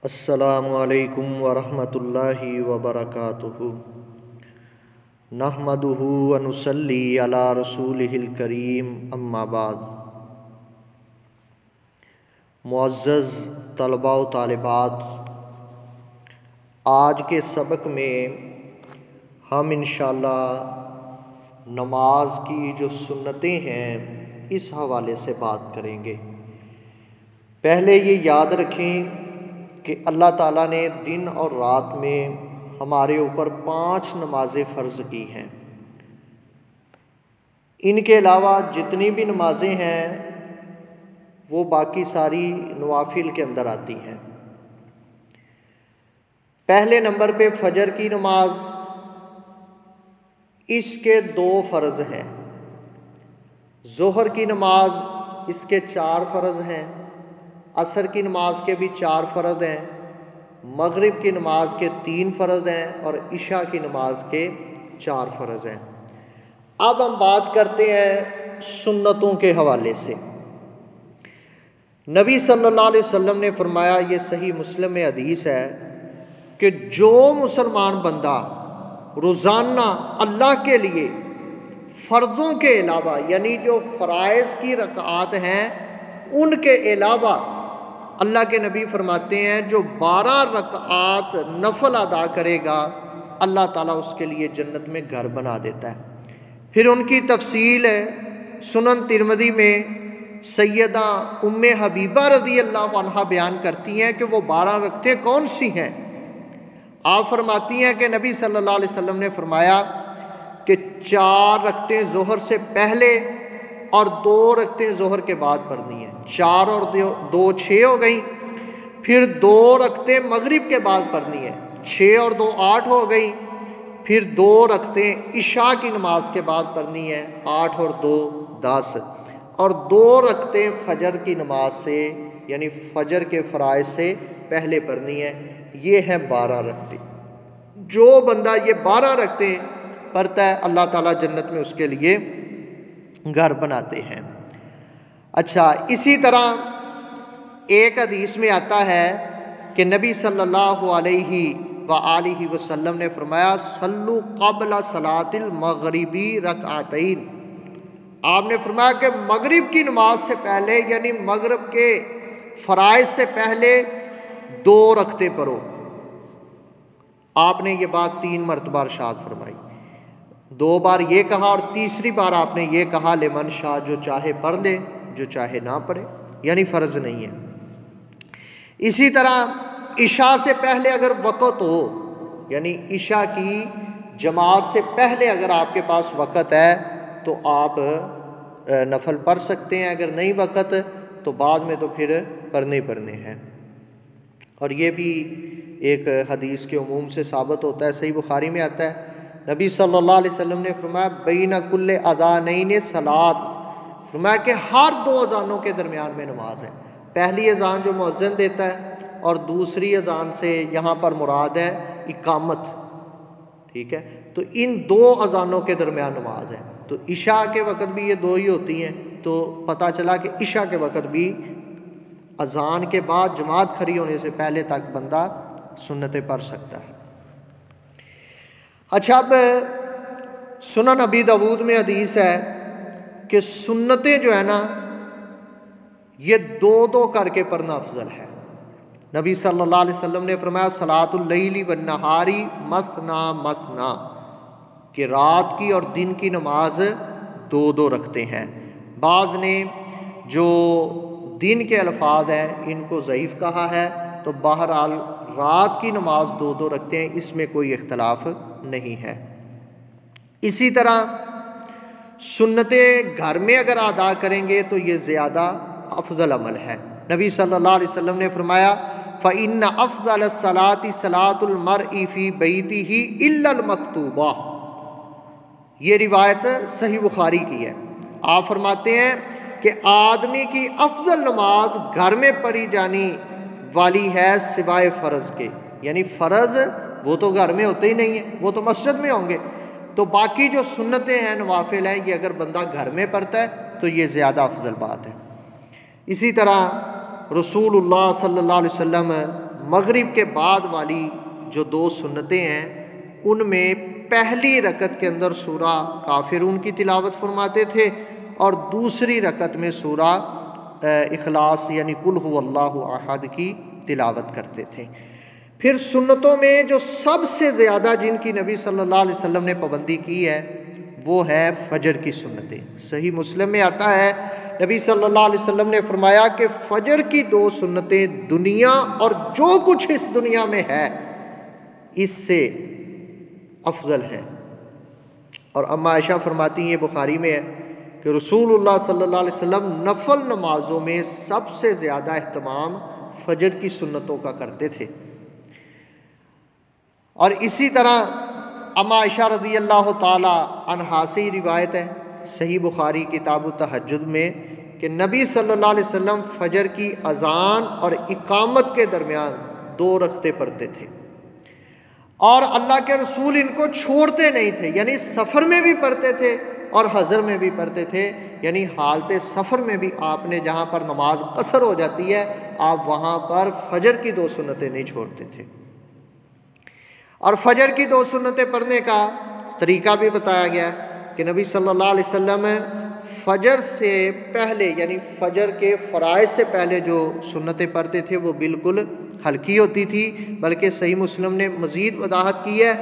السلام علیکم ورحمۃ اللہ وبرکاتہ۔ نحمدہ ونصلی علی رسولہ الکریم، اما بعد۔ معزز طلباء و طالبات، آج کے سبق میں ہم انشاءاللہ نماز کی جو سنتیں ہیں اس حوالے سے بات کریں گے۔ پہلے یہ یاد رکھیں کہ اللہ تعالیٰ نے دن اور رات میں ہمارے اوپر 5 نمازیں فرض کی ہیں۔ ان کے علاوہ جتنی بھی نمازیں ہیں وہ باقی ساری نوافل کے اندر آتی ہیں۔ پہلے نمبر پہ فجر کی نماز، اس کے 2 فرض ہیں۔ ظہر کی نماز، اس کے 4 فرض ہیں۔ عصر کی نماز کے بھی 4 فرض ہیں۔ مغرب کی نماز کے 3 فرض ہیں اور عشاء کی نماز کے 4 فرض ہیں۔ اب ہم بات کرتے ہیں سنتوں کے حوالے سے۔ نبی صلی اللہ علیہ وسلم نے فرمایا، یہ صحیح مسلم میں حدیث ہے کہ جو مسلمان بندہ روزانہ اللہ کے لیے فرضوں کے علاوہ، یعنی جو فرائض کی رکعات ہیں ان کے علاوہ، اللہ کے نبی فرماتے ہیں جو 12 رکعات نفل ادا کرے گا، اللہ تعالیٰ اس کے لیے جنت میں گھر بنا دیتا ہے۔ پھر ان کی تفصیل ہے، سنن ترمذی میں سیدہ ام حبیبہ رضی اللہ عنہا بیان کرتی ہیں کہ وہ 12 رکعتیں کون سی ہیں۔ آپ فرماتی ہیں کہ نبی صلی اللہ علیہ وسلم نے فرمایا کہ 4 رکعتیں ظہر سے پہلے اور 2 رکعتیں ظہر کے بعد پڑھنی ہیں۔ 4 اور 2 6 ہو گئیں۔ پھر 2 رکعتیں مغرب کے بعد پڑھنی ہیں، 6 اور 2 8 ہو گئیں۔ پھر 2 رکعتیں عشاء کی نماز کے بعد پڑھنی ہیں، 8 اور 2 10۔ اور 2 رکعتیں فجر کی نماز سے، یعنی فجر کے فرائض سے پہلے پڑھنی ہے۔ یہ ہیں 12 رکعتیں۔ جو بندہ یہ 12 رکعتیں پڑھتا ہے، اللہ تعالیٰ جنت میں اس کے لیے گھر بناتے ہیں۔ اچھا، اسی طرح ایک حدیث میں آتا ہے کہ نبی صلی اللہ علیہ وآلہ وسلم نے فرمایا، صلو قبل صلاۃ المغربی رکعتین۔ آپ نے فرمایا کہ مغرب کی نماز سے پہلے، یعنی مغرب کے فرائض سے پہلے 2 رکعتیں پڑھو۔ آپ نے یہ بات 3 مرتبہ ارشاد فرمائی، 2 بار یہ کہا اور تیسری بار آپ نے یہ کہا، لمن شاء، جو چاہے پڑھ لے، جو چاہے نہ پڑھے، یعنی فرض نہیں ہے۔ اسی طرح عشاء سے پہلے اگر وقت ہو، یعنی عشاء کی جماعت سے پہلے اگر آپ کے پاس وقت ہے تو آپ نفل پڑھ سکتے ہیں، اگر نہیں وقت تو بعد میں تو پھر پڑھنے ہیں۔ اور یہ بھی ایک حدیث کے عموم سے ثابت ہوتا ہے، صحیح بخاری میں آتا ہے، نبی صلی اللہ علیہ وسلم نے فرمایا، بین کل اذانین صلاۃ، فرمایا کہ ہر 2 اذانوں کے درمیان میں نماز ہے۔ پہلی اذان جو مؤذن دیتا ہے اور دوسری اذان سے یہاں پر مراد ہے اقامت، ٹھیک ہے؟ تو ان 2 اذانوں کے درمیان نماز ہے۔ تو عشاء کے وقت بھی یہ 2 ہی ہوتی ہیں، تو پتہ چلا کہ عشاء کے وقت بھی اذان کے بعد جماعت کھڑی ہونے سے پہلے تک بندہ سنتیں پڑھ سکتا ہے۔ اچھا، اب سنن ابی داؤد میں حدیث ہے کہ سنتیں جو ہے نا یہ 2 کر کے پڑھنا افضل ہے۔ نبی صلی اللہ علیہ وسلم نے فرمایا، صلاۃ اللیل والنہار مثنی مثنی، کہ رات کی اور دن کی نماز 2 رکھتے ہیں۔ بعض نے جو دن کے الفاظ ہیں ان کو ضعیف کہا ہے، تو بہرحال رات کی نماز 2 رکھتے ہیں، اس میں کوئی اختلاف نہیں ہے۔ اسی طرح سنتیں گھر میں اگر ادا کریں گے تو یہ زیادہ افضل عمل ہے۔ نبی صلی اللہ علیہ وسلم نے فرمایا، فَإِنَّ أَفْضَلَ الصَّلَاةِ صَلَاةُ الْمَرْءِ فِي بَيْتِهِ إِلَّا الْمَكْتُوبَةَ۔ یہ روایت صحیح بخاری کی ہے۔ آپ فرماتے ہیں کہ آدمی کی افضل نماز گھر میں پڑھی جانی والی ہے سوائے فرض کے، یعنی فرض وہ تو گھر میں ہوتے ہی نہیں ہیں، وہ تو مسجد میں ہوں گے، تو باقی جو سنتیں ہیں، نوافل ہیں، یہ اگر بندہ گھر میں پڑھتا ہے تو یہ زیادہ افضل بات ہے۔ اسی طرح رسول اللہ صلی اللہ علیہ وسلم مغرب کے بعد والی جو 2 سنتیں ہیں ان میں پہلی رکعت کے اندر سورہ کافرون کی تلاوت فرماتے تھے اور دوسری رکعت میں سورہ اخلاص یعنی قل هو اللہ احد کی تلاوت کرتے تھے۔ پھر سنتوں میں جو سب سے زیادہ جن کی نبی صلی اللہ علیہ وسلم نے پابندی کی ہے وہ ہے فجر کی سنتیں۔ صحیح مسلم میں آتا ہے نبی صلی اللہ علیہ وسلم نے فرمایا کہ فجر کی 2 سنتیں دنیا اور جو کچھ اس دنیا میں ہے اس سے افضل ہے۔ اور اما عائشہ فرماتی ہیں، یہ بخاری میں ہے، کہ رسول اللہ صلی اللہ علیہ وسلم نفل نمازوں میں سب سے زیادہ اہتمام فجر کی سنتوں کا کرتے تھے۔ اور اسی طرح اما عائشہ رضی اللہ تعالی عنہا سے روایت ہے صحیح بخاری کتاب التہجد میں کہ نبی صلی اللہ علیہ وسلم فجر کی اذان اور اقامت کے درمیان 2 رکعتیں پڑھتے تھے، اور اللہ کے رسول ان کو چھوڑتے نہیں تھے، یعنی سفر میں بھی پڑھتے تھے اور حضر میں بھی پڑھتے تھے، یعنی حالت سفر میں بھی آپ نے جہاں پر نماز قصر ہو جاتی ہے آپ وہاں پر فجر کی 2 سنتیں نہیں چھوڑتے تھے۔ اور فجر کی 2 سنتیں پڑھنے کا طریقہ بھی بتایا گیا ہے کہ نبی صلی اللہ علیہ وسلم فجر سے پہلے یعنی فجر کے فرائض سے پہلے جو سنتیں پڑھتے تھے وہ بالکل ہلکی ہوتی تھی، بلکہ صحیح مسلم نے مزید وضاحت کی ہے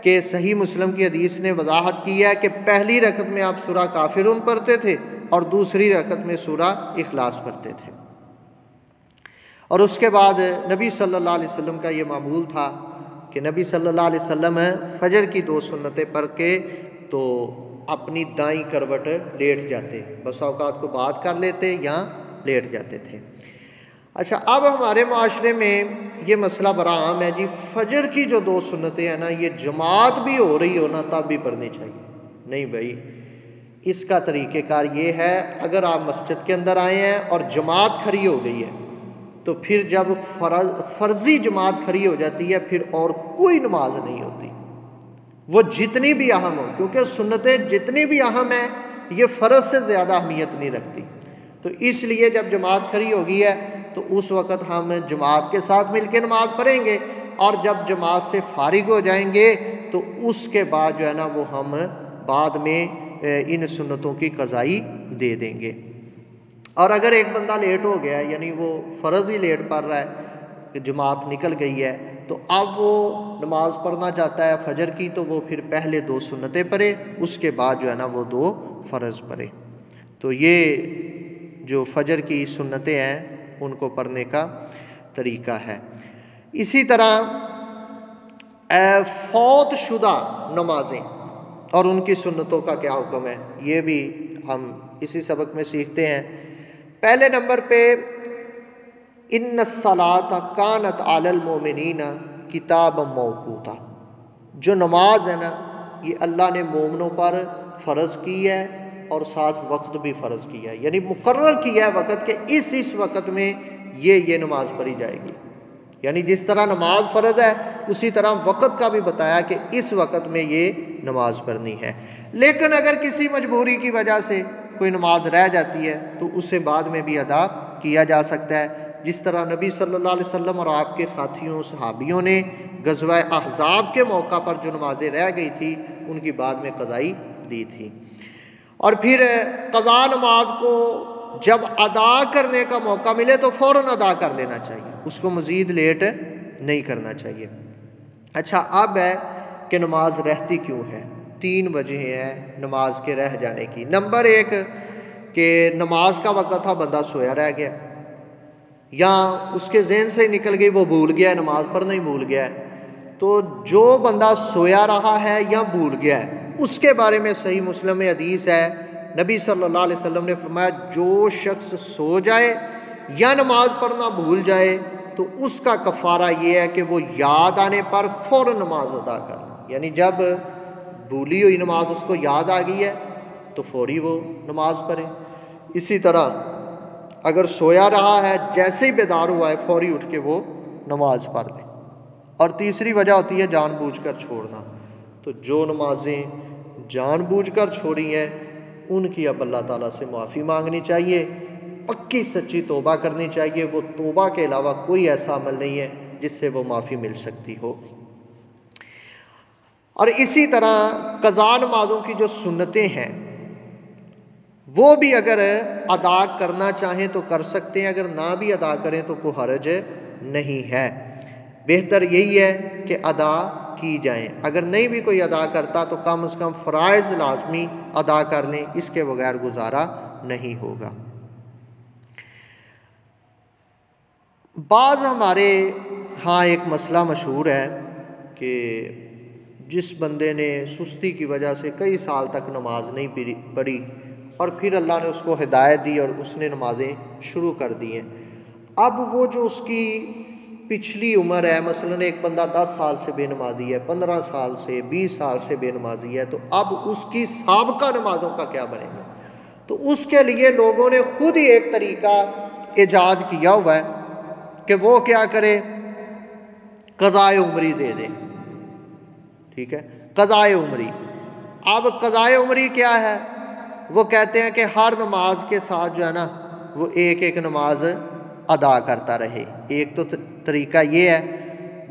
کہ صحیح مسلم کی حدیث نے وضاحت کی ہے کہ پہلی رکعت میں آپ سورہ کافرون پڑھتے تھے اور دوسری رکعت میں سورہ اخلاص پڑھتے تھے۔ اور اس کے بعد نبی صلی اللہ علیہ وسلم کا یہ معمول تھا کہ نبی صلی اللہ علیہ وسلم فجر کی 2 سنتیں پڑھ کے تو اپنی دائیں کروٹ لیٹ جاتے، بس اوقات کو بات کر لیتے یا لیٹ جاتے تھے۔ اچھا، اب ہمارے معاشرے میں یہ مسئلہ بڑا عام ہے جی، فجر کی جو 2 سنتیں ہیں نا یہ جماعت بھی ہو رہی ہو نا تب بھی پڑھنی چاہیے۔ نہیں بھائی، اس کا طریقہ کار یہ ہے اگر آپ مسجد کے اندر آئے ہیں اور جماعت کھڑی ہو گئی ہے تو پھر جب فرضی جماعت کھڑی ہو جاتی ہے پھر اور کوئی نماز نہیں ہوتی، وہ جتنی بھی اہم ہو، کیونکہ سنتیں جتنی بھی اہم ہیں یہ فرض سے زیادہ اہمیت نہیں رکھتی۔ تو اس لیے جب جماعت کھڑی ہو گئی ہے تو اس وقت ہم جماعت کے ساتھ مل کے نماز پڑھیں گے، اور جب جماعت سے فارغ ہو جائیں گے تو اس کے بعد جو ہے نا وہ ہم بعد میں ان سنتوں کی قضائی دے دیں گے۔ اور اگر ایک بندہ لیٹ ہو گیا ہے یعنی وہ فرض ہی لیٹ پڑھ رہا ہے کہ جماعت نکل گئی ہے تو اب وہ نماز پڑھنا چاہتا ہے فجر کی تو وہ پھر پہلے 2 سنتیں پڑھے، اس کے بعد جو ہے نا وہ 2 فرض پڑھے۔ تو یہ جو فجر کی سنتیں ہیں ان کو پڑھنے کا طریقہ ہے۔ اسی طرح فوت شدہ نمازیں اور ان کی سنتوں کا کیا حکم ہے یہ بھی ہم اسی سبق میں سیکھتے ہیں۔ پہلے نمبر پہ ان الصلاۃ کانت علی المؤمنین کتابا موقوتا، جو نماز ہے نا یہ اللہ نے مومنوں پر فرض کی ہے اور ساتھ وقت بھی فرض کیا ہے، یعنی مقرر کیا ہے وقت کہ اس وقت میں یہ نماز پڑھی جائے گی، یعنی جس طرح نماز فرض ہے اسی طرح وقت کا بھی بتایا کہ اس وقت میں یہ نماز پڑھنی ہے۔ لیکن اگر کسی مجبوری کی وجہ سے کوئی نماز رہ جاتی ہے تو اسے بعد میں بھی ادا کیا جا سکتا ہے، جس طرح نبی صلی اللہ علیہ وسلم اور آپ کے ساتھیوں صحابیوں نے غزوہ احزاب کے موقع پر جو نمازیں رہ گئی تھی ان کی بعد میں قضائی دی تھی۔ اور پھر قضا نماز کو جب ادا کرنے کا موقع ملے تو فوراً ادا کر لینا چاہیے، اس کو مزید لیٹ نہیں کرنا چاہیے۔ اچھا، اب ہے کہ نماز رہتی کیوں ہے؟ 3 وجہ ہیں نماز کے رہ جانے کی۔ نمبر 1 کہ نماز کا وقت تھا بندہ سویا رہ گیا، یا اس کے ذہن سے نکل گئی وہ بھول گیا ہے، نماز پڑھنا ہی بھول گیا ہے۔ تو جو بندہ سویا رہا ہے یا بھول گیا ہے اس کے بارے میں صحیح مسلم میں حدیث ہے، نبی صلی اللہ علیہ وسلم نے فرمایا جو شخص سو جائے یا نماز پڑھنا بھول جائے تو اس کا کفارہ یہ ہے کہ وہ یاد آنے پر فوراً نماز ادا کرنا، یعنی جب بھولی ہوئی نماز اس کو یاد آ گئی ہے تو فوری وہ نماز پڑھے۔ اسی طرح اگر سویا رہا ہے جیسے ہی بیدار ہوا ہے فوری اٹھ کے وہ نماز پڑھ لے۔ اور تیسری وجہ ہوتی ہے جان بوجھ کر چھوڑنا، تو جو نمازیں جان بوجھ کر چھوڑی ہیں ان کی اب اللہ تعالیٰ سے معافی مانگنی چاہیے، پکی سچی توبہ کرنی چاہیے۔ وہ توبہ کے علاوہ کوئی ایسا عمل نہیں ہے جس سے وہ معافی مل سکتی ہو۔ اور اسی طرح قضا نمازوں کی جو سنتیں ہیں وہ بھی اگر ادا کرنا چاہیں تو کر سکتے ہیں، اگر نہ بھی ادا کریں تو کوئی حرج نہیں ہے۔ بہتر یہی ہے کہ ادا کی جائیں، اگر نہیں بھی کوئی ادا کرتا تو کم از کم فرائض لازمی ادا کر لیں، اس کے بغیر گزارا نہیں ہوگا۔ بعض ہمارے ہاں ایک مسئلہ مشہور ہے کہ جس بندے نے سستی کی وجہ سے کئی سال تک نماز نہیں پڑھی اور پھر اللہ نے اس کو ہدایت دی اور اس نے نمازیں شروع کر دی ہیں، اب وہ جو اس کی پچھلی عمر ہے، مثلاً ایک بندہ 10 سال سے بے نمازی ہے، 15 سال سے 20 سال سے بے نمازی ہے، تو اب اس کی سابقہ نمازوں کا کیا بنے گا؟ تو اس کے لیے لوگوں نے خود ہی ایک طریقہ ایجاد کیا ہوا ہے کہ وہ کیا کرے، قضائے عمری دے دے۔ ٹھیک ہے، قضائے عمری۔ اب قضائے عمری کیا ہے؟ وہ کہتے ہیں کہ ہر نماز کے ساتھ جو ہے نا وہ ایک ایک نماز ادا کرتا رہے۔ ایک تو طریقہ یہ ہے،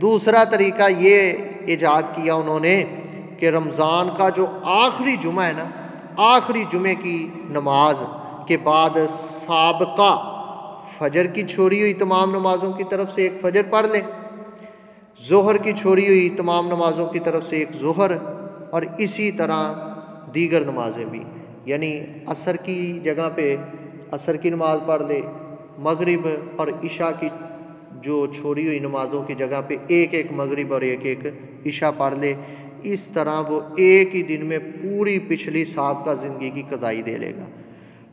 دوسرا طریقہ یہ ایجاد کیا انہوں نے کہ رمضان کا جو آخری جمعہ ہے نا، آخری جمعے کی نماز کے بعد سابقہ فجر کی چھوڑی ہوئی تمام نمازوں کی طرف سے ایک فجر پڑھ لیں، ظہر کی چھوڑی ہوئی تمام نمازوں کی طرف سے ایک ظہر، اور اسی طرح دیگر نمازیں بھی، یعنی عصر کی جگہ پہ عصر کی نماز پڑھ لے، مغرب اور عشاء کی جو چھوڑی ہوئی نمازوں کی جگہ پہ ایک ایک مغرب اور ایک ایک عشاء پڑھ لے۔ اس طرح وہ ایک ہی دن میں پوری پچھلی سابقہ زندگی کی قضائی دے لے گا۔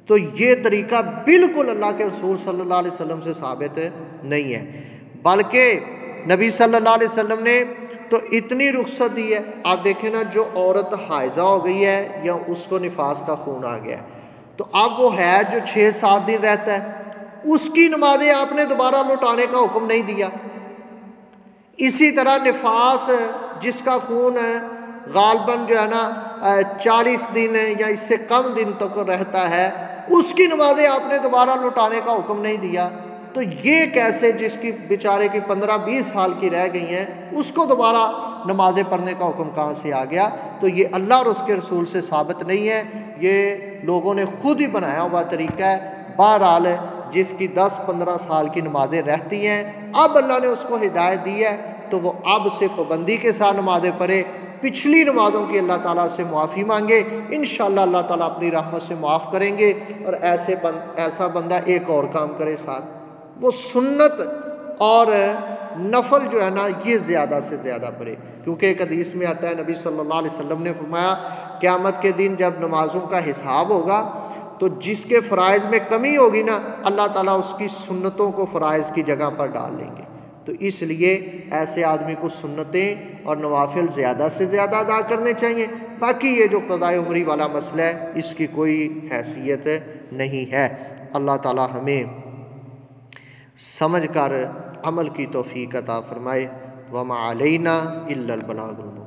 تو یہ طریقہ بالکل اللہ کے رسول صلی اللہ علیہ وسلم سے ثابت نہیں ہے، بلکہ نبی صلی اللہ علیہ وسلم نے تو اتنی رخصت دی ہے۔ آپ دیکھیں نا، جو عورت حائضہ ہو گئی ہے یا اس کو نفاس کا خون آ گیا ہے، تو اب وہ حیض جو 6-7 دن رہتا ہے اس کی نمازیں آپ نے دوبارہ لوٹانے کا حکم نہیں دیا۔ اسی طرح نفاس جس کا خون غالباً جو ہے نا 40 دن یا اس سے کم دن تک رہتا ہے، اس کی نمازیں آپ نے دوبارہ لوٹانے کا حکم نہیں دیا۔ تو یہ کیسے، جس کی بیچارے کی 15-20 سال کی رہ گئی ہیں، اس کو دوبارہ نمازیں پڑھنے کا حکم کہاں سے آ گیا؟ تو یہ اللہ اور اس کے رسول سے ثابت نہیں ہے، یہ لوگوں نے خود ہی بنایا ہوا طریقہ ہے۔ بہرحال جس کی 10-15 سال کی نمازیں رہتی ہیں، اب اللہ نے اس کو ہدایت دی ہے تو وہ اب سے پابندی کے ساتھ نمازیں پڑھے، پچھلی نمازوں کی اللہ تعالیٰ سے معافی مانگے، انشاءاللہ اللہ تعالیٰ اپنی رحمت سے معاف کریں گے۔ اور ایسا بندہ ایک اور کام کرے ساتھ، وہ سنت اور نفل جو ہے نا یہ زیادہ سے زیادہ پڑھے، کیونکہ ایک حدیث میں آتا ہے، نبی صلی اللہ علیہ وسلم نے فرمایا قیامت کے دن جب نمازوں کا حساب ہوگا تو جس کے فرائض میں کمی ہوگی نا، اللہ تعالیٰ اس کی سنتوں کو فرائض کی جگہ پر ڈال لیں گے۔ تو اس لیے ایسے آدمی کو سنتیں اور نوافل زیادہ سے زیادہ ادا کرنے چاہیے۔ باقی یہ جو قضائے عمری والا مسئلہ ہے اس کی کوئی حیثیت نہیں ہے۔ اللہ تعالیٰ ہمیں سمجھ کر عمل کی توفیق عطا فرمائے۔ وما علینا الا البلاغ المبین۔